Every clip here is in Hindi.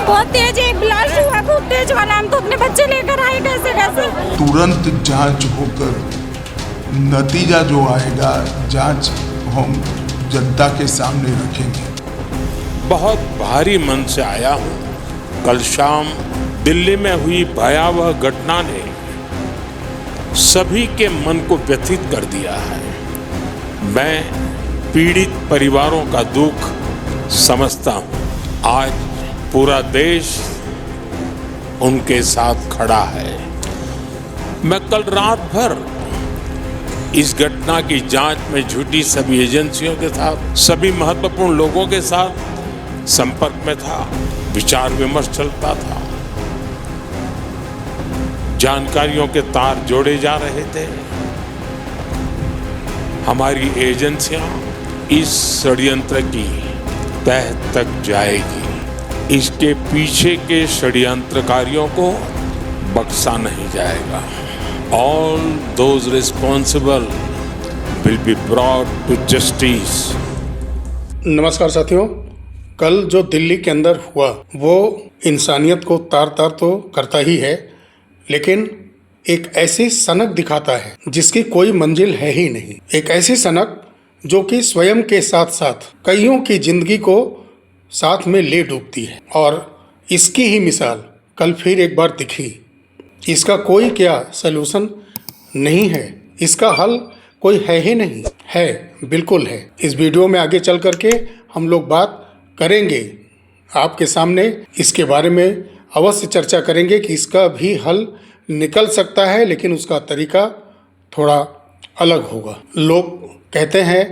बहुत तेज एक ब्लास्ट हुआ, खूब तेज वाला। हम तो अपने बच्चे लेकर आए, कैसे कैसे। तुरंत जांच होकर नतीजा जो आएगा, जांच हम जनता के सामने रखेंगे। बहुत भारी मन से आया हूँ। कल शाम दिल्ली में हुई भयावह घटना ने सभी के मन को व्यथित कर दिया है। मैं पीड़ित परिवारों का दुख समझता हूँ। आज पूरा देश उनके साथ खड़ा है। मैं कल रात भर इस घटना की जांच में जुटी सभी एजेंसियों के साथ, सभी महत्वपूर्ण लोगों के साथ संपर्क में था, विचार विमर्श चलता था। जानकारियों के तार जोड़े जा रहे थे। हमारी एजेंसियां इस षड्यंत्र की तह तक जाएगी। इसके पीछे के षड्यंत्रकारियों को बख्शा नहीं जाएगा। All those responsible will be brought to justice. नमस्कार साथियों, कल जो दिल्ली के अंदर हुआ वो इंसानियत को तार तार तो करता ही है, लेकिन एक ऐसी सनक दिखाता है जिसकी कोई मंजिल है ही नहीं। एक ऐसी सनक जो कि स्वयं के साथ साथ कईयों की जिंदगी को साथ में ले डूबती है, और इसकी ही मिसाल कल फिर एक बार दिखी। इसका कोई क्या सलूशन नहीं है, इसका हल कोई है ही नहीं। है, बिल्कुल है। इस वीडियो में आगे चल करके हम लोग बात करेंगे, आपके सामने इसके बारे में अवश्य चर्चा करेंगे कि इसका भी हल निकल सकता है, लेकिन उसका तरीका थोड़ा अलग होगा। लोग कहते हैं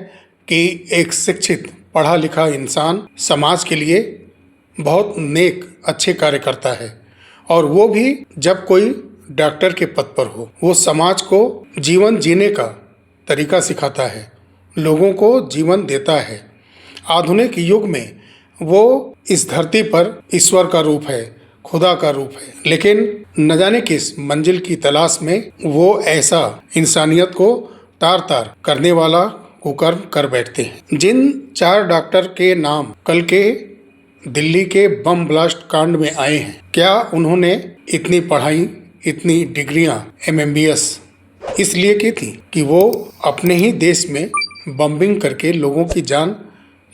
कि एक शिक्षित पढ़ा लिखा इंसान समाज के लिए बहुत नेक अच्छे कार्य करता है, और वो भी जब कोई डॉक्टर के पद पर हो। वो समाज को जीवन जीने का तरीका सिखाता है, लोगों को जीवन देता है। आधुनिक युग में वो इस धरती पर ईश्वर का रूप है, खुदा का रूप है, लेकिन न जाने किस मंजिल की तलाश में वो ऐसा इंसानियत को तार तार करने वाला कुकर्म कर बैठते हैं। जिन 4 डॉक्टर के नाम कल के दिल्ली के बम ब्लास्ट कांड में आए हैं, क्या उन्होंने इतनी पढ़ाई, इतनी डिग्रियां MMBS इसलिए की थी कि वो अपने ही देश में बम्बिंग करके लोगों की जान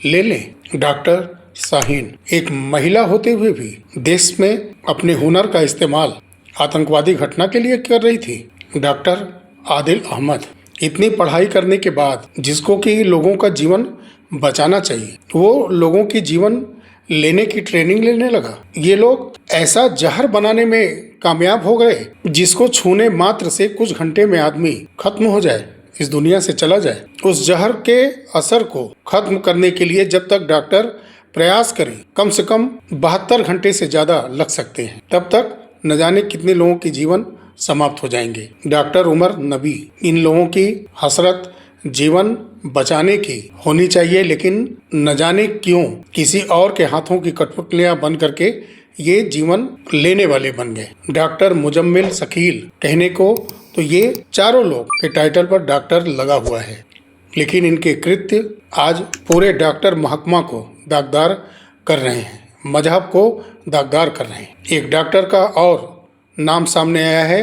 ले लें? डॉक्टर शाहीन एक महिला होते हुए भी देश में अपने हुनर का इस्तेमाल आतंकवादी घटना के लिए कर रही थी। डॉक्टर आदिल अहमद इतनी पढ़ाई करने के बाद, जिसको कि लोगों का जीवन बचाना चाहिए, वो लोगों की जीवन लेने की ट्रेनिंग लेने लगा। ये लोग ऐसा जहर बनाने में कामयाब हो गए जिसको छूने मात्र से कुछ घंटे में आदमी खत्म हो जाए, इस दुनिया से चला जाए। उस जहर के असर को खत्म करने के लिए जब तक डॉक्टर प्रयास करें, कम से कम 72 घंटे से ज्यादा लग सकते हैं, तब तक न जाने कितने लोगों के जीवन समाप्त हो जाएंगे। डॉक्टर उमर नबी, इन लोगों की हसरत जीवन बचाने की होनी चाहिए, लेकिन न जाने क्यों किसी और के हाथों की कठपुतलियां बन करके ये जीवन लेने वाले बन गए। डॉक्टर मुजम्मिल शकील कहने को तो ये चारों लोग के टाइटल पर डॉक्टर लगा हुआ है, लेकिन इनके कृत्य आज पूरे डॉक्टर महकमा को दागदार कर रहे हैं, मजहब को दागदार कर रहे हैं। एक डॉक्टर का और नाम सामने आया है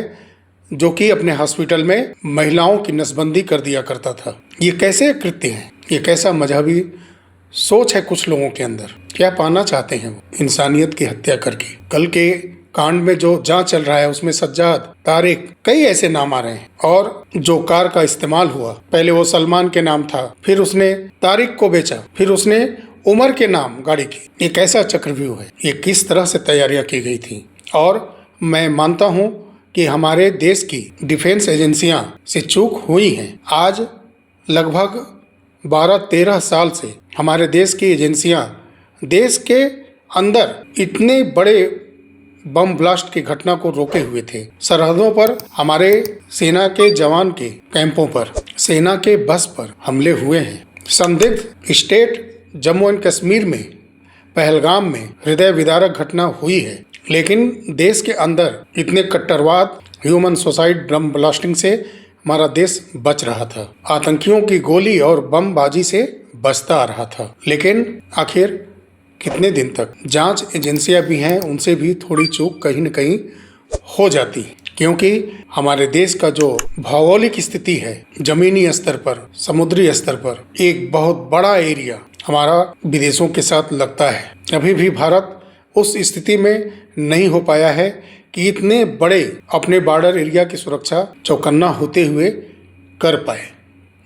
जो कि अपने हॉस्पिटल में महिलाओं की नसबंदी कर दिया करता था। ये कैसे कृत्य हैं? ये कैसा मजहबी सोच है कुछ लोगों के अंदर? क्या पाना चाहते हैं वो इंसानियत की हत्या करके? कल के कांड में जो जांच चल रहा है उसमें सज्जाद, तारिक, कई ऐसे नाम आ रहे हैं। और जो कार का इस्तेमाल हुआ, पहले वो सलमान के नाम था, फिर उसने तारिक को बेचा, फिर उसने उमर के नाम गाड़ी की। ये कैसा चक्रव्यूह है? ये किस तरह से तैयारियां की गई थी? और मैं मानता हूं कि हमारे देश की डिफेंस एजेंसियां से चूक हुई हैं। आज लगभग 12-13 साल से हमारे देश की एजेंसियां देश के अंदर इतने बड़े बम ब्लास्ट की घटना को रोके हुए थे। सरहदों पर हमारे सेना के जवान के कैंपों पर, सेना के बस पर हमले हुए हैं। संदिग्ध स्टेट जम्मू एंड कश्मीर में पहलगाम में हृदय विदारक घटना हुई है, लेकिन देश के अंदर इतने कट्टरवाद, ह्यूमन सुसाइड, बम ब्लास्टिंग से हमारा देश बच रहा था। आतंकियों की गोली और बमबाजी से बचता आ रहा था। लेकिन आखिर कितने दिन तक? जांच एजेंसियां भी हैं, उनसे भी थोड़ी चूक कहीं न कहीं हो जाती है, क्योंकि हमारे देश का जो भौगोलिक स्थिति है, जमीनी स्तर पर, समुद्री स्तर पर एक बहुत बड़ा एरिया हमारा विदेशों के साथ लगता है। अभी भी भारत उस स्थिति में नहीं हो पाया है कि इतने बड़े अपने बॉर्डर एरिया की सुरक्षा चौकन्ना होते हुए कर पाए,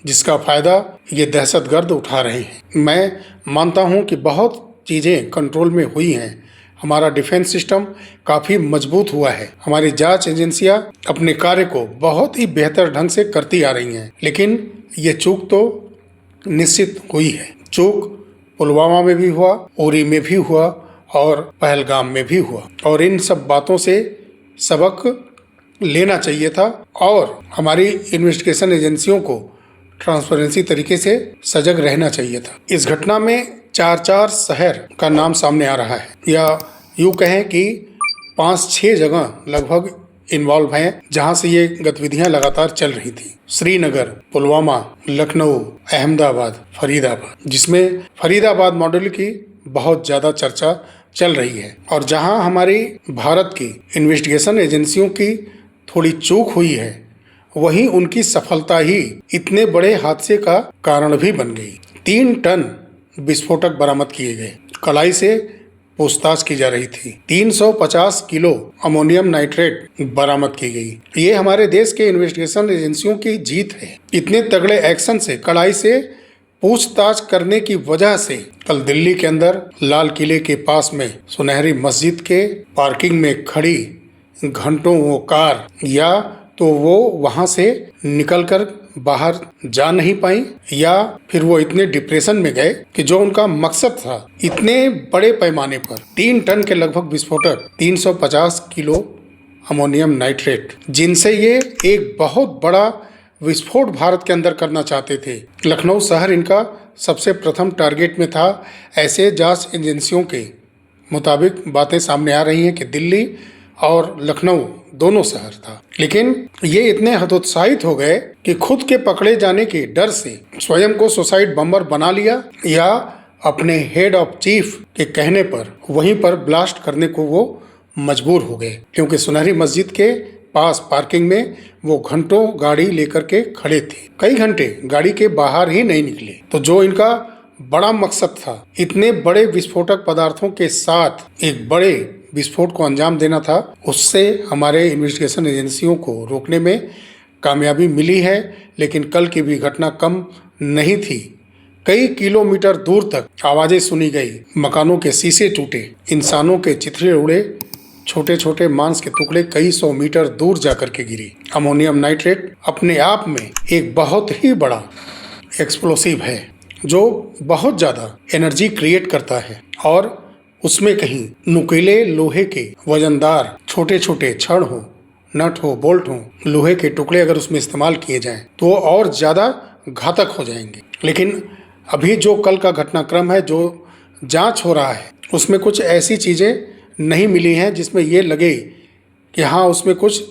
जिसका फायदा ये दहशतगर्द उठा रहे हैं। मैं मानता हूं कि बहुत चीज़ें कंट्रोल में हुई हैं, हमारा डिफेंस सिस्टम काफ़ी मजबूत हुआ है, हमारी जांच एजेंसियां अपने कार्य को बहुत ही बेहतर ढंग से करती आ रही हैं। लेकिन ये चूक तो निश्चित हुई है। चूक पुलवामा में भी हुआ, उरी में भी हुआ और पहलगाम में भी हुआ, और इन सब बातों से सबक लेना चाहिए था और हमारी इन्वेस्टिगेशन एजेंसियों को ट्रांसपेरेंसी तरीके से सजग रहना चाहिए था। इस घटना में 4 शहर का नाम सामने आ रहा है, या यूँ कहें कि 5-6 जगह लगभग इन्वॉल्व हैं जहां से ये गतिविधियां लगातार चल रही थी। श्रीनगर, पुलवामा, लखनऊ, अहमदाबाद, फरीदाबाद, जिसमें फरीदाबाद मॉडल की बहुत ज़्यादा चर्चा चल रही है, और जहां हमारी भारत की इन्वेस्टिगेशन एजेंसियों की थोड़ी चूक हुई है, वहीं उनकी सफलता ही इतने बड़े हादसे का कारण भी बन गई। 3 टन विस्फोटक बरामद किए गए, कलाई से पूछताछ की जा रही थी। 350 किलो अमोनियम नाइट्रेट बरामद की गई। ये हमारे देश के इन्वेस्टिगेशन एजेंसियों की जीत है। इतने तगड़े एक्शन से, कड़ाई से पूछताछ करने की वजह से कल दिल्ली के अंदर लाल किले के पास में सुनहरी मस्जिद के पार्किंग में खड़ी घंटों वो कार, या तो वो वहां से निकलकर बाहर जा नहीं पाई, या फिर वो इतने डिप्रेशन में गए कि जो उनका मकसद था, इतने बड़े पैमाने पर 3 टन के लगभग विस्फोटक, 350 किलो अमोनियम नाइट्रेट, जिनसे ये एक बहुत बड़ा विस्फोट भारत के अंदर करना चाहते थे। लखनऊ शहर इनका सबसे प्रथम टारगेट में था। ऐसे जांच एजेंसियों के मुताबिक बातें सामने आ रही हैं कि दिल्ली और लखनऊ दोनों शहर था। लेकिन ये इतने हतोत्साहित हो गए कि खुद के पकड़े जाने के डर से स्वयं को सुसाइड बम्बर बना लिया, या अपने हेड ऑफ चीफ के कहने पर वहीं पर ब्लास्ट करने को वो मजबूर हो गए, क्योंकि सुनहरी मस्जिद के पास पार्किंग में वो घंटों गाड़ी लेकर के खड़े थे। कई घंटे गाड़ी के बाहर ही नहीं निकले। तो जो इनका बड़ा मकसद था, इतने बड़े विस्फोटक पदार्थों के साथ एक बड़े विस्फोट को अंजाम देना था, उससे हमारे इन्वेस्टिगेशन एजेंसियों को रोकने में कामयाबी मिली है। लेकिन कल की भी घटना कम नहीं थी। कई किलोमीटर दूर तक आवाजें सुनी गई, मकानों के शीशे टूटे, इंसानों के चिथड़े उड़े, छोटे छोटे मांस के टुकड़े कई 100 मीटर दूर जाकर के गिरी। अमोनियम नाइट्रेट अपने आप में एक बहुत ही बड़ा एक्सप्लोसिव है, जो बहुत ज़्यादा एनर्जी क्रिएट करता है, और उसमें कहीं नुकीले लोहे के वजनदार छोटे छोटे छड़ हो, नट हो, बोल्ट हो, लोहे के टुकड़े अगर उसमें इस्तेमाल किए जाएं तो वो और ज़्यादा घातक हो जाएंगे। लेकिन अभी जो कल का घटनाक्रम है, जो जांच हो रहा है, उसमें कुछ ऐसी चीज़ें नहीं मिली हैं जिसमें ये लगे कि हाँ उसमें कुछ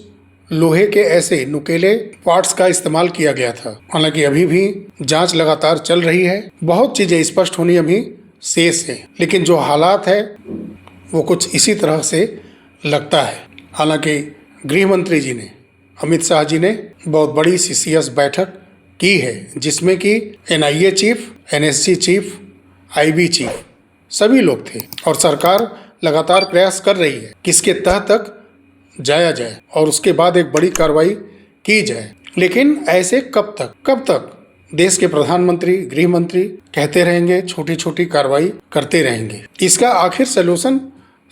लोहे के ऐसे नुकीले पार्ट्स का इस्तेमाल किया गया था। हालांकि अभी भी जांच लगातार चल रही है, बहुत चीज़ें स्पष्ट होनी अभी शेष है, लेकिन जो हालात है वो कुछ इसी तरह से लगता है। हालांकि गृह मंत्री जी ने, अमित शाह जी ने बहुत बड़ी सीसीएस बैठक की है, जिसमें कि NIA chief, NSG chief, IB chief सभी लोग थे, और सरकार लगातार प्रयास कर रही है कि इसके तह तक जाया जाए और उसके बाद एक बड़ी कार्रवाई की जाए। लेकिन ऐसे कब तक देश के प्रधानमंत्री, गृह मंत्री कहते रहेंगे, छोटी छोटी कार्रवाई करते रहेंगे? इसका आखिर सलूशन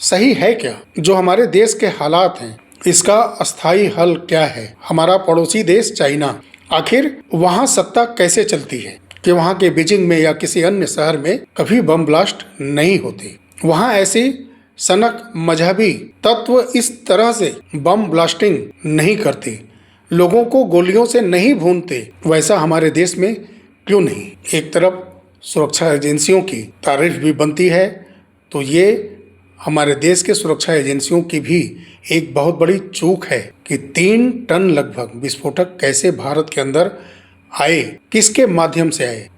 सही है क्या? जो हमारे देश के हालात हैं, इसका अस्थायी हल क्या है? हमारा पड़ोसी देश चाइना, आखिर वहाँ सत्ता कैसे चलती है कि वहाँ के बीजिंग में या किसी अन्य शहर में कभी बम ब्लास्ट नहीं होते? वहाँ ऐसी सनक मजहबी तत्व इस तरह से बम ब्लास्टिंग नहीं करते, लोगों को गोलियों से नहीं भूनते। वैसा हमारे देश में क्यों नहीं? एक तरफ सुरक्षा एजेंसियों की तारीफ भी बनती है, तो ये हमारे देश के सुरक्षा एजेंसियों की भी एक बहुत बड़ी चूक है कि 3 टन लगभग विस्फोटक कैसे भारत के अंदर आए, किसके माध्यम से आए,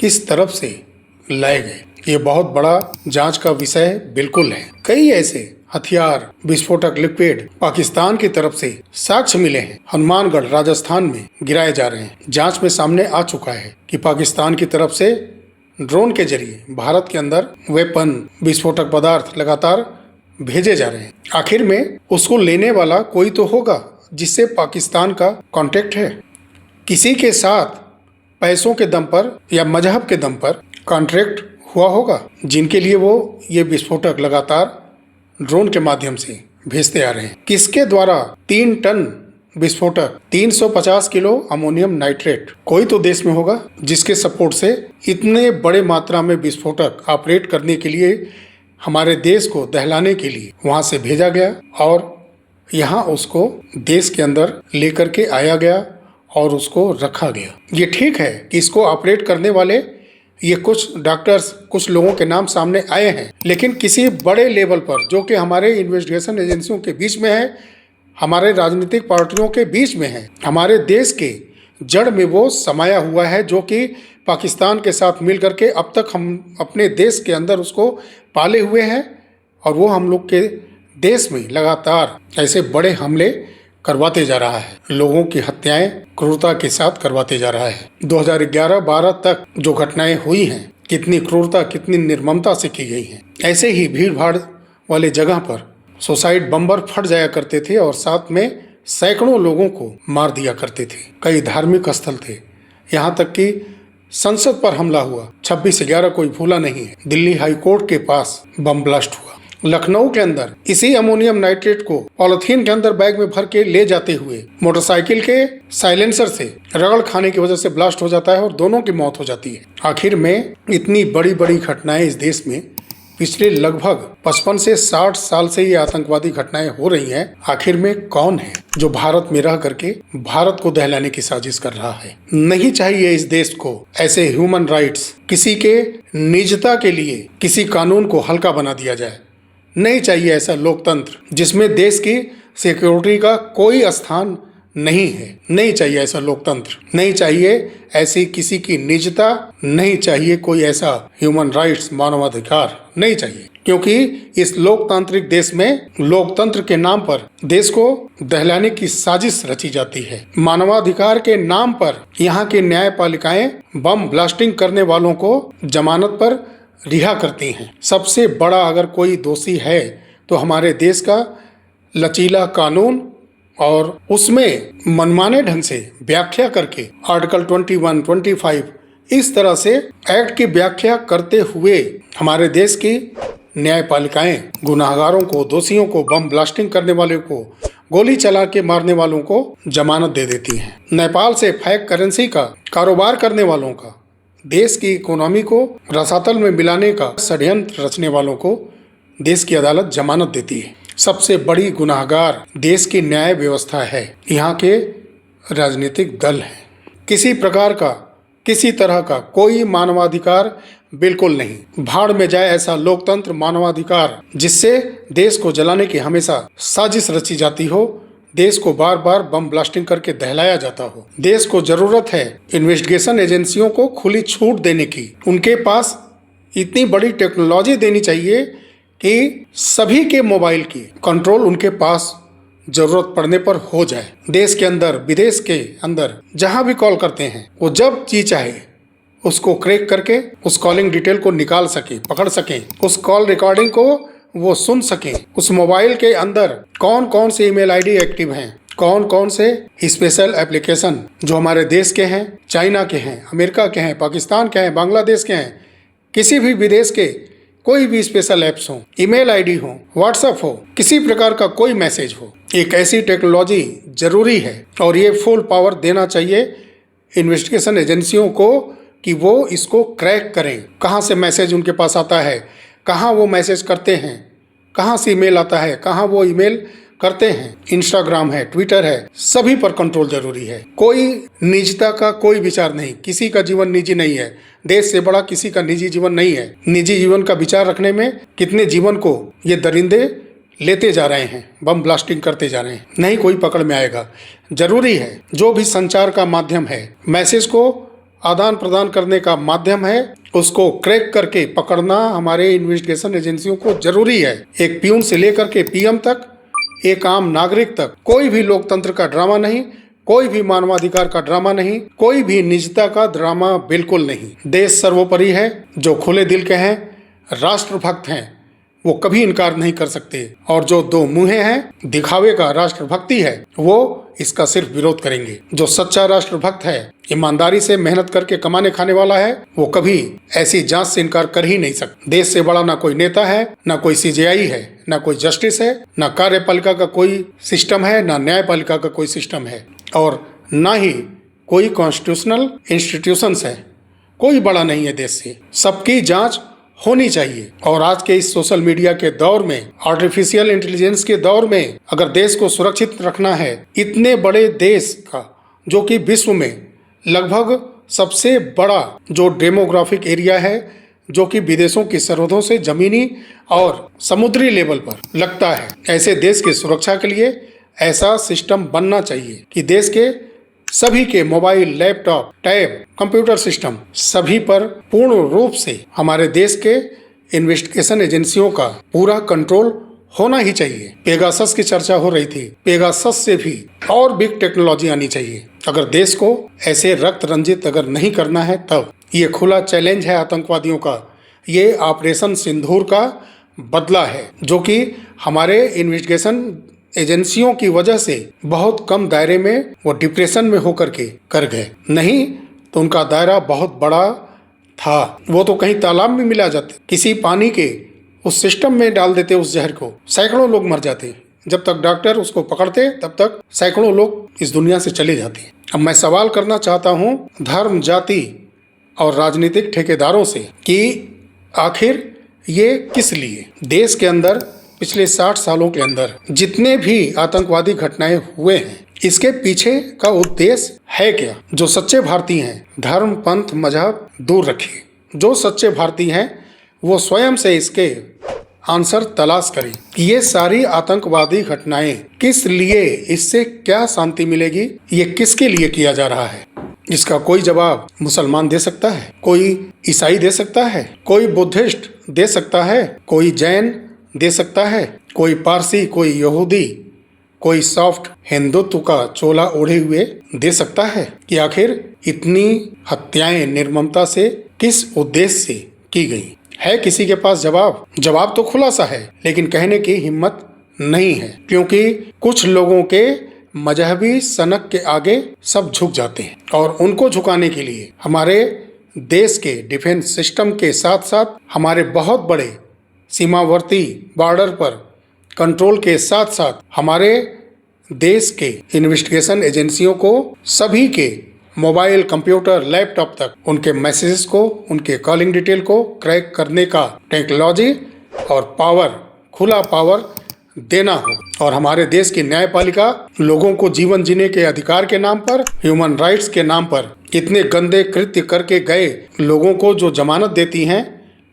किस तरफ से लाए गए, ये बहुत बड़ा जांच का विषय बिल्कुल है। कई ऐसे हथियार, विस्फोटक लिक्विड पाकिस्तान की तरफ से साक्ष्य मिले हैं, हनुमानगढ़ राजस्थान में गिराए जा रहे हैं। जांच में सामने आ चुका है कि पाकिस्तान की तरफ से ड्रोन के जरिए भारत के अंदर वेपन, विस्फोटक पदार्थ लगातार भेजे जा रहे हैं। आखिर में उसको लेने वाला कोई तो होगा जिससे पाकिस्तान का कांटेक्ट है। किसी के साथ पैसों के दम पर या मजहब के दम पर कॉन्ट्रैक्ट हुआ होगा, जिनके लिए वो ये विस्फोटक लगातार ड्रोन के माध्यम से भेजते आ रहे हैं। किसके द्वारा 3 टन विस्फोटक, 350 किलो अमोनियम नाइट्रेट, कोई तो देश में होगा जिसके सपोर्ट से इतने बड़े मात्रा में विस्फोटक ऑपरेट करने के लिए, हमारे देश को दहलाने के लिए वहां से भेजा गया और यहाँ उसको देश के अंदर लेकर के आया गया और उसको रखा गया। ये ठीक है कि इसको ऑपरेट करने वाले ये कुछ डॉक्टर्स, कुछ लोगों के नाम सामने आए हैं, लेकिन किसी बड़े लेवल पर जो कि हमारे इन्वेस्टिगेशन एजेंसियों के बीच में है, हमारे राजनीतिक पार्टियों के बीच में है, हमारे देश के जड़ में वो समाया हुआ है, जो कि पाकिस्तान के साथ मिल करके अब तक हम अपने देश के अंदर उसको पाले हुए हैं और वो हम लोग के देश में लगातार ऐसे बड़े हमले करवाते जा रहा है, लोगों की हत्याएं क्रूरता के साथ करवाते जा रहा है। 2011-12 तक जो घटनाएं हुई हैं, कितनी क्रूरता, कितनी निर्ममता से की गई हैं। ऐसे ही भीड़ भाड़ वाले जगह पर सुसाइड बम्बर फट जाया करते थे और साथ में सैकड़ों लोगों को मार दिया करते थे। कई धार्मिक स्थल थे, यहाँ तक कि संसद पर हमला हुआ, 26/11 कोई भूला नहीं है। दिल्ली हाई कोर्ट के पास बम ब्लास्ट हुआ। लखनऊ के अंदर इसी अमोनियम नाइट्रेट को पॉलिथीन के अंदर बैग में भर के ले जाते हुए मोटरसाइकिल के साइलेंसर से रगड़ खाने की वजह से ब्लास्ट हो जाता है और दोनों की मौत हो जाती है। आखिर में इतनी बड़ी बड़ी घटनाएं इस देश में पिछले लगभग 55 से 60 साल से ये आतंकवादी घटनाएं हो रही हैं। आखिर में कौन है जो भारत में रह करके भारत को दहलाने की साजिश कर रहा है? नहीं चाहिए इस देश को ऐसे ह्यूमन राइट्स, किसी के निजता के लिए किसी कानून को हल्का बना दिया जाए। नहीं चाहिए ऐसा लोकतंत्र जिसमें देश की सिक्योरिटी का कोई स्थान नहीं है। नहीं चाहिए ऐसा लोकतंत्र, नहीं चाहिए ऐसी किसी की निजता, नहीं चाहिए कोई ऐसा ह्यूमन राइट्स, मानवाधिकार नहीं चाहिए, क्योंकि इस लोकतांत्रिक देश में लोकतंत्र के नाम पर देश को दहलाने की साजिश रची जाती है। मानवाधिकार के नाम पर यहाँ की न्यायपालिकाएं बम ब्लास्टिंग करने वालों को जमानत पर रिहा करती हैं। सबसे बड़ा अगर कोई दोषी है तो हमारे देश का लचीला कानून और उसमें मनमाने ढंग से व्याख्या करके आर्टिकल 21, 25 इस तरह से एक्ट की व्याख्या करते हुए हमारे देश की न्यायपालिकाएं गुनाहगारों को, दोषियों को, बम ब्लास्टिंग करने वाले को, गोली चला के मारने वालों को जमानत दे देती हैं। नेपाल से फेक करेंसी का कारोबार करने वालों का, देश की इकोनॉमी को रसातल में मिलाने का षड्यंत्र रचने वालों को देश की अदालत जमानत देती है। सबसे बड़ी गुनाहगार देश की न्याय व्यवस्था है, यहाँ के राजनीतिक दल हैं। किसी प्रकार का, किसी तरह का कोई मानवाधिकार बिल्कुल नहीं। भाड़ में जाए ऐसा लोकतंत्र, मानवाधिकार जिससे देश को जलाने की हमेशा साजिश रची जाती हो, देश को बार बार बम ब्लास्टिंग करके दहलाया जाता हो। देश को जरूरत है इन्वेस्टिगेशन एजेंसियों को खुली छूट देने की। उनके पास इतनी बड़ी टेक्नोलॉजी देनी चाहिए कि सभी के मोबाइल की कंट्रोल उनके पास जरूरत पड़ने पर हो जाए। देश के अंदर, विदेश के अंदर जहां भी कॉल करते हैं, वो जब जी चाहे उसको क्रैक करके उस कॉलिंग डिटेल को निकाल सके, पकड़ सकें, उस कॉल रिकॉर्डिंग को वो सुन सकें। उस मोबाइल के अंदर कौन कौन से ईमेल आईडी एक्टिव हैं, कौन कौन से स्पेशल एप्लीकेशन जो हमारे देश के हैं, चाइना के हैं, अमेरिका के हैं, पाकिस्तान के हैं, बांग्लादेश के हैं, किसी भी विदेश के कोई भी स्पेशल ऐप्स हो, ईमेल आईडी हो, व्हाट्सएप हो, किसी प्रकार का कोई मैसेज हो, एक ऐसी टेक्नोलॉजी जरूरी है और ये फुल पावर देना चाहिए इन्वेस्टिगेशन एजेंसियों को कि वो इसको क्रैक करें। कहाँ से मैसेज उनके पास आता है, कहाँ वो मैसेज करते हैं, कहाँ से ईमेल आता है, कहाँ वो ईमेल करते हैं। इंस्टाग्राम है, ट्विटर है, सभी पर कंट्रोल जरूरी है। कोई निजता का कोई विचार नहीं, किसी का जीवन निजी नहीं है। देश से बड़ा किसी का निजी जीवन नहीं है। निजी जीवन का विचार रखने में कितने जीवन को ये दरिंदे लेते जा रहे हैं, बम ब्लास्टिंग करते जा रहे हैं, नहीं कोई पकड़ में आएगा। जरूरी है जो भी संचार का माध्यम है, मैसेज को आदान प्रदान करने का माध्यम है, उसको क्रैक करके पकड़ना हमारे इन्वेस्टिगेशन एजेंसियों को जरूरी है। एक पियून से लेकर के पीएम तक, एक आम नागरिक तक, कोई भी लोकतंत्र का ड्रामा नहीं, कोई भी मानवाधिकार का ड्रामा नहीं, कोई भी निजता का ड्रामा बिल्कुल नहीं। देश सर्वोपरि है। जो खुले दिल के हैं, राष्ट्रभक्त हैं, वो कभी इनकार नहीं कर सकते, और जो दो मुंहे हैं, दिखावे का राष्ट्रभक्ति है, वो इसका सिर्फ विरोध करेंगे। जो सच्चा राष्ट्रभक्त है, ईमानदारी से मेहनत करके कमाने खाने वाला है, वो कभी ऐसी जांच से इनकार कर ही नहीं सकता। देश से बड़ा ना कोई नेता है, ना कोई सीजेआई है, ना कोई जस्टिस है, ना कार्यपालिका का कोई सिस्टम है, ना न्यायपालिका का कोई सिस्टम है, और ना ही कोई कॉन्स्टिट्यूशनल इंस्टीट्यूशंस है। कोई बड़ा नहीं है देश से। सबकी जांच होनी चाहिए। और आज के इस सोशल मीडिया के दौर में, आर्टिफिशियल इंटेलिजेंस के दौर में, अगर देश को सुरक्षित रखना है, इतने बड़े देश का, जो कि विश्व में लगभग सबसे बड़ा जो डेमोग्राफिक एरिया है, जो कि विदेशों की सरहदों से जमीनी और समुद्री लेवल पर लगता है, ऐसे देश की सुरक्षा के लिए ऐसा सिस्टम बनना चाहिए कि देश के सभी के mobile, laptop, tab, computer system, सभी पर पूर्ण रूप से हमारे देश के इन्वेस्टिगेशन एजेंसियों का पूरा कंट्रोल होना ही चाहिए। पेगासस की चर्चा हो रही थी। पेगासस से भी और बिग टेक्नोलॉजी आनी चाहिए। अगर देश को ऐसे रक्त रंजित अगर नहीं करना है, तब ये खुला चैलेंज है आतंकवादियों का। ये ऑपरेशन सिंदूर का बदला है, जो कि हमारे इन्वेस्टिगेशन एजेंसियों की वजह से बहुत कम दायरे में वो डिप्रेशन में होकर के कर गए। नहीं तो उनका दायरा बहुत बड़ा था। वो तो कहीं तालाब में मिला जाते, किसी पानी के उस सिस्टम में डाल देते उस जहर को, सैकड़ों लोग मर जाते। जब तक डॉक्टर उसको पकड़ते, तब तक सैकड़ों लोग इस दुनिया से चले जाते। अब मैं सवाल करना चाहता हूँ धर्म, जाति और राजनीतिक ठेकेदारों से कि आखिर ये किस लिए देश के अंदर पिछले 60 सालों के अंदर जितने भी आतंकवादी घटनाएं हुए हैं, इसके पीछे का उद्देश्य है क्या? जो सच्चे भारतीय हैं, धर्म, पंथ, मजहब दूर रखिए। जो सच्चे भारतीय हैं, वो स्वयं से इसके आंसर तलाश करें कि ये सारी आतंकवादी घटनाएं किस लिए, इससे क्या शांति मिलेगी, ये किसके लिए किया जा रहा है। इसका कोई जवाब मुसलमान दे सकता है, कोई ईसाई दे सकता है, कोई बुद्धिस्ट दे सकता है, कोई जैन दे सकता है, कोई पारसी, कोई यहूदी, कोई सॉफ्ट हिंदुत्व का चोला ओढ़े हुए दे सकता है कि आखिर इतनी हत्याएं निर्ममता से किस उद्देश्य से की गई है। किसी के पास जवाब तो खुला सा है, लेकिन कहने की हिम्मत नहीं है, क्योंकि कुछ लोगों के मजहबी सनक के आगे सब झुक जाते हैं, और उनको झुकाने के लिए हमारे देश के डिफेंस सिस्टम के साथ साथ हमारे बहुत बड़े सीमावर्ती बॉर्डर पर कंट्रोल के साथ साथ हमारे देश के इन्वेस्टिगेशन एजेंसियों को सभी के मोबाइल, कंप्यूटर, लैपटॉप तक उनके मैसेजेस को, उनके कॉलिंग डिटेल को क्रैक करने का टेक्नोलॉजी और पावर, खुला पावर देना हो। और हमारे देश की न्यायपालिका लोगों को जीवन जीने के अधिकार के नाम पर, ह्यूमन राइट्स के नाम पर इतने गंदे कृत्य करके गए लोगों को जो जमानत देती हैं,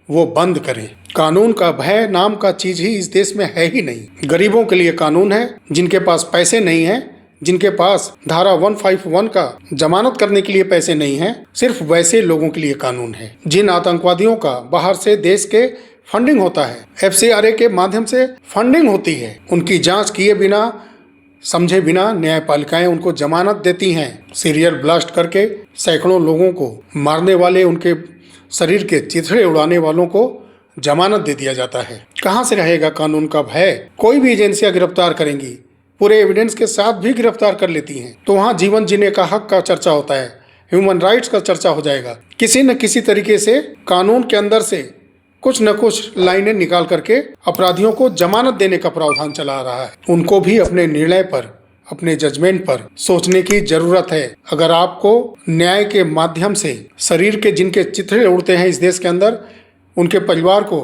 वो बंद करें। कानून का भय नाम का चीज ही इस देश में है ही नहीं। गरीबों के लिए कानून है, जिनके पास पैसे नहीं है, जिनके पास धारा 151 का जमानत करने के लिए पैसे नहीं है, सिर्फ वैसे लोगों के लिए कानून है। जिन आतंकवादियों का बाहर से देश के फंडिंग होता है, FCRA के माध्यम से फंडिंग होती है, उनकी जांच किए बिना, समझे बिना न्यायपालिकाएं उनको जमानत देती हैं। सीरियल ब्लास्ट करके सैकड़ों लोगों को मारने वाले, उनके शरीर के चिथड़े उड़ाने वालों को जमानत दे दिया जाता है। कहाँ से रहेगा कानून का भय? कोई भी एजेंसियां गिरफ्तार करेंगी, पूरे एविडेंस के साथ भी गिरफ्तार कर लेती हैं, तो वहाँ जीवन जीने का हक का चर्चा होता है, ह्यूमन राइट्स का चर्चा हो जाएगा। किसी न किसी तरीके से कानून के अंदर से कुछ न कुछ लाइनें निकाल करके अपराधियों को जमानत देने का प्रावधान चला रहा है। उनको भी अपने निर्णय पर, अपने जजमेंट पर सोचने की जरूरत है। अगर आपको न्याय के माध्यम से शरीर के जिनके चिथड़े उड़ते हैं इस देश के अंदर, उनके परिवार को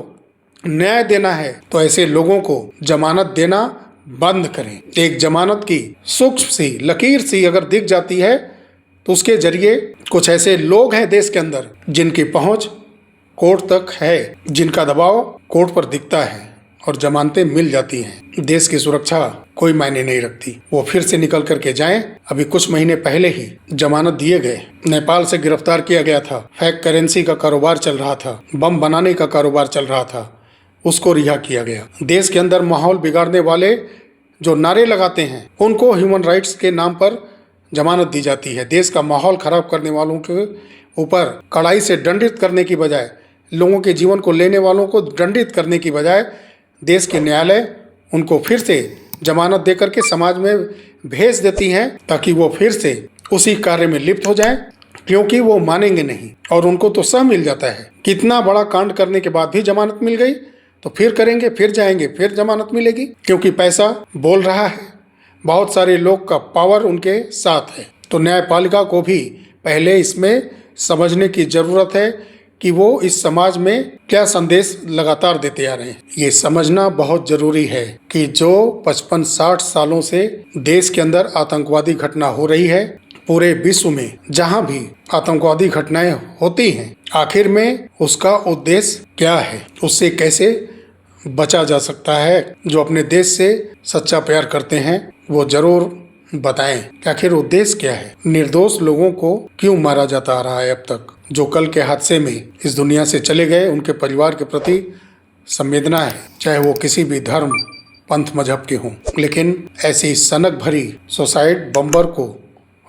न्याय देना है, तो ऐसे लोगों को जमानत देना बंद करें। एक जमानत की सूक्ष्म सी लकीर सी अगर दिख जाती है, तो उसके जरिए कुछ ऐसे लोग हैं देश के अंदर जिनकी पहुंच कोर्ट तक है, जिनका दबाव कोर्ट पर दिखता है और जमानतें मिल जाती हैं। देश की सुरक्षा कोई मायने नहीं रखती। वो फिर से निकल करके जाएं। अभी कुछ महीने पहले ही जमानत दिए गए। नेपाल से गिरफ्तार किया गया था, फेक करेंसी का कारोबार चल रहा था, बम बनाने का कारोबार चल रहा था, उसको रिहा किया गया। देश के अंदर माहौल बिगाड़ने वाले जो नारे लगाते हैं उनको ह्यूमन राइट्स के नाम पर जमानत दी जाती है। देश का माहौल खराब करने वालों के ऊपर कड़ाई से दंडित करने की बजाय, लोगों के जीवन को लेने वालों को दंडित करने की बजाय देश के न्यायालय उनको फिर से जमानत देकर के समाज में भेज देती हैं ताकि वो फिर से उसी कार्य में लिप्त हो जाएं, क्योंकि वो मानेंगे नहीं और उनको तो सब मिल जाता है। कितना बड़ा कांड करने के बाद भी जमानत मिल गई तो फिर करेंगे, फिर जाएंगे, फिर जमानत मिलेगी, क्योंकि पैसा बोल रहा है। बहुत सारे लोग का पावर उनके साथ है। तो न्यायपालिका को भी पहले इसमें समझने की जरूरत है कि वो इस समाज में क्या संदेश लगातार देते आ रहे हैं। ये समझना बहुत जरूरी है कि जो 55-60 सालों से देश के अंदर आतंकवादी घटना हो रही है, पूरे विश्व में जहां भी आतंकवादी घटनाएं होती हैं, आखिर में उसका उद्देश्य क्या है, उससे कैसे बचा जा सकता है। जो अपने देश से सच्चा प्यार करते हैं वो जरूर बताएं कि आखिर उद्देश्य क्या है। निर्दोष लोगों को क्यों मारा जाता आ रहा है अब तक। जो कल के हादसे में इस दुनिया से चले गए, उनके परिवार के प्रति संवेदना है, चाहे वो किसी भी धर्म, पंथ, मजहब के हों। लेकिन ऐसी सनक भरी सुसाइड बम्बर को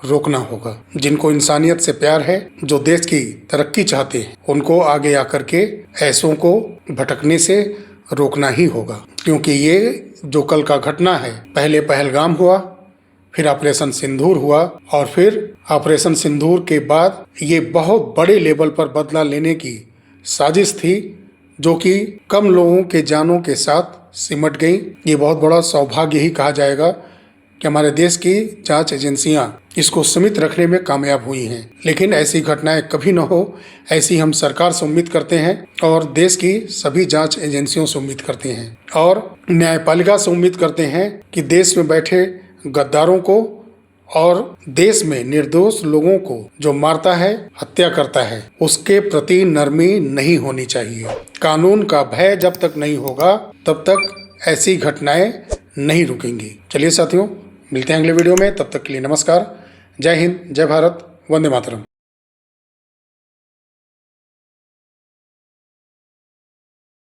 रोकना होगा। जिनको इंसानियत से प्यार है, जो देश की तरक्की चाहते हैं, उनको आगे आकर के ऐसों को भटकने से रोकना ही होगा। क्योंकि ये जो कल का घटना है, पहले पहलगाम हुआ, फिर ऑपरेशन सिंदूर हुआ और फिर ऑपरेशन सिंदूर के बाद ये बहुत बड़े लेवल पर बदला लेने की साजिश थी, जो कि कम लोगों के जानों के साथ सिमट गई। ये बहुत बड़ा सौभाग्य ही कहा जाएगा कि हमारे देश की जांच एजेंसियां इसको सीमित रखने में कामयाब हुई हैं। लेकिन ऐसी घटनाएं कभी न हो, ऐसी हम सरकार से उम्मीद करते हैं और देश की सभी जांच एजेंसियों से उम्मीद करते हैं और न्यायपालिका से उम्मीद करते हैं कि देश में बैठे गद्दारों को और देश में निर्दोष लोगों को जो मारता है, हत्या करता है, उसके प्रति नरमी नहीं होनी चाहिए। कानून का भय जब तक नहीं होगा तब तक ऐसी घटनाएं नहीं रुकेंगी। चलिए साथियों, मिलते हैं अगले वीडियो में। तब तक के लिए नमस्कार। जय हिंद, जय भारत, वंदे मातरम।